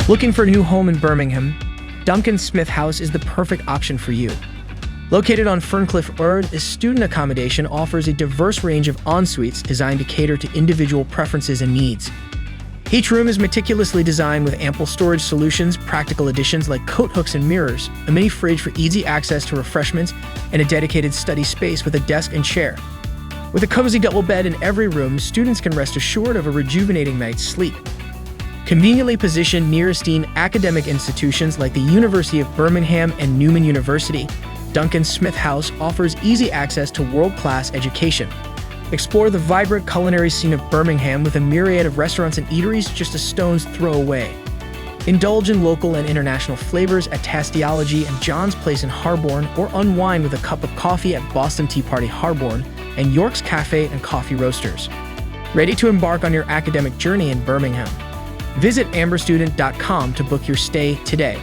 Looking for a new home in Birmingham? Duncan Smith House is the perfect option for you. Located on Ferncliffe Rd, this student accommodation offers a diverse range of ensuites designed to cater to individual preferences and needs. Each room is meticulously designed with ample storage solutions, practical additions like coat hooks and mirrors, a mini fridge for easy access to refreshments, and a dedicated study space with a desk and chair. With a cozy double bed in every room, students can rest assured of a rejuvenating night's sleep. Conveniently positioned near esteemed academic institutions like the University of Birmingham and Newman University, Duncan Smith House offers easy access to world-class education. Explore the vibrant culinary scene of Birmingham with a myriad of restaurants and eateries just a stone's throw away. Indulge in local and international flavors at Tastiology and John's Place in Harborne, or unwind with a cup of coffee at Boston Tea Party Harborne and York's Cafe and Coffee Roasters. Ready to embark on your academic journey in Birmingham? Visit amberstudent.com to book your stay today.